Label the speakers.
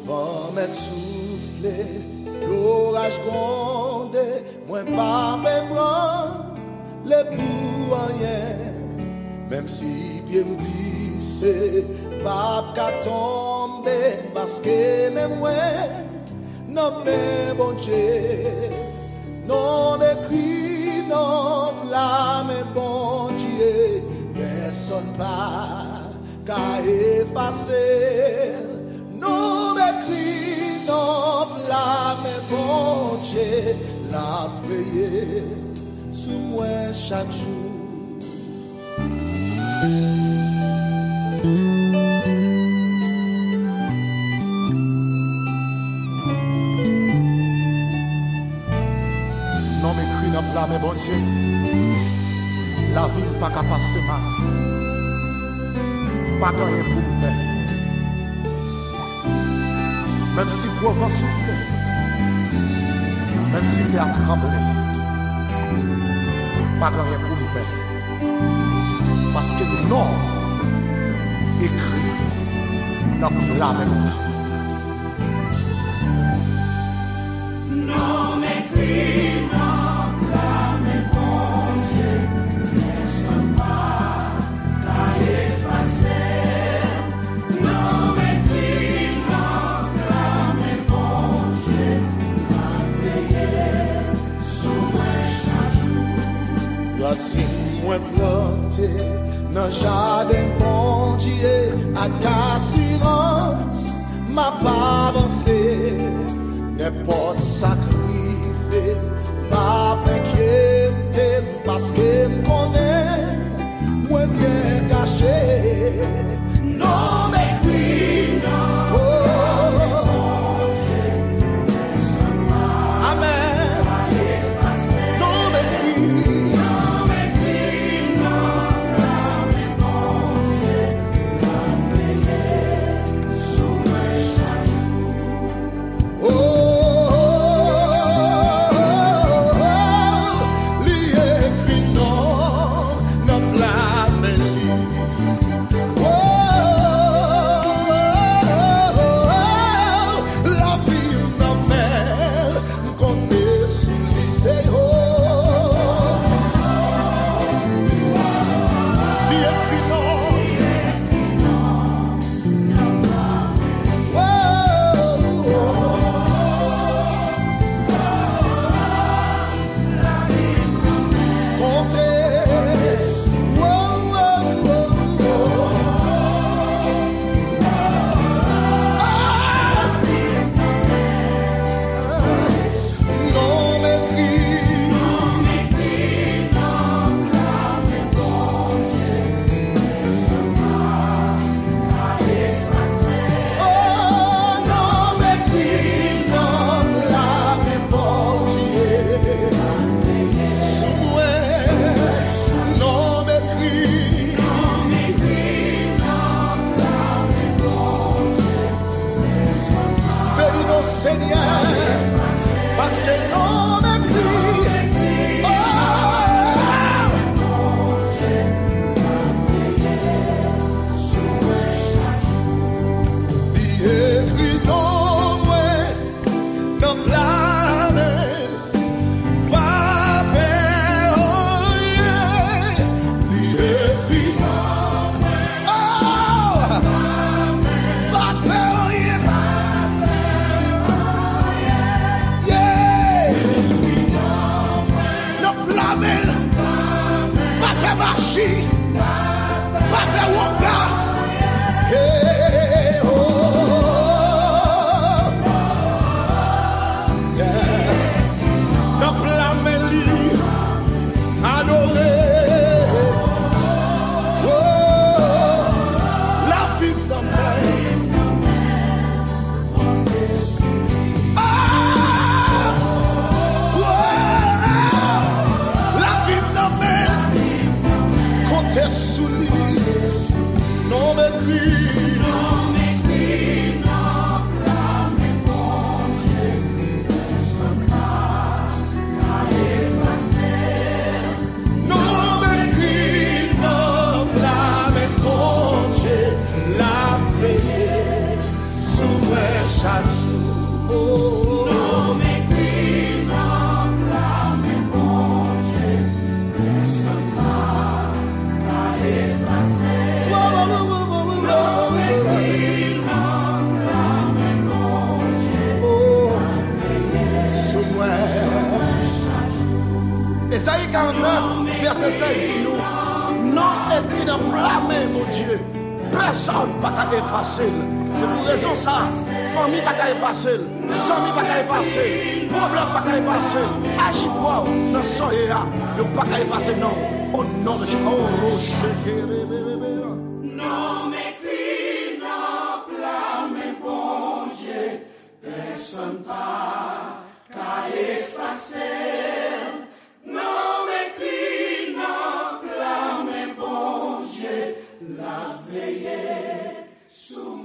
Speaker 1: vent m'est soufflé, l'orage grondé, moi pas me le pour rien. Même si pied me glissé, pas qu'à tomber, parce que même moi, non mais bon Dieu, non m'écrit, non blâme, bon Dieu, personne pas qu'à effacer. Non m'écrit, non blâme, bon Dieu, la veillée sous moi chaque jour. Non m'écrit, non blâme, bon Dieu, la vie n'est pas qu'à passer mal, pas qu'à rien pour me faire. Même si gros vent souffle, même si t'es à trembler, pas qu'à rien pour me faire. Parce que le nom écrit dans la même chose.
Speaker 2: Non m'écrit, non blâme, bon Dieu, personne pas qu'à effacer. Non m'écrit, non blâme, bon Dieu, la veillée sous moi chaque jour.
Speaker 1: Racine moi planté dans jardin bon Dieu, à assurance m'a pas avancé. N'importe sacrifice, pas m'inquiéter, parce que m'connais, moi bien caché. Non m'écris, non, oh, amen. Non m'écris, oh, Esaïe 49, verset 5 dit nous, non écrit dans blâmer, mon Dieu, personne ne peut effacer. C'est pour raison ça, famille ne peut pas effacer, amis ne peut pas effacer, problème ne peut pas effacer, agir fort dans son état, ne peut pas effacer, non, au nom de Jésus.
Speaker 2: Non m'écrit, non blâmer, bon Dieu, personne pas qu'à effacer. Non m'écrit, non blâmer, bon Dieu, la veillée sous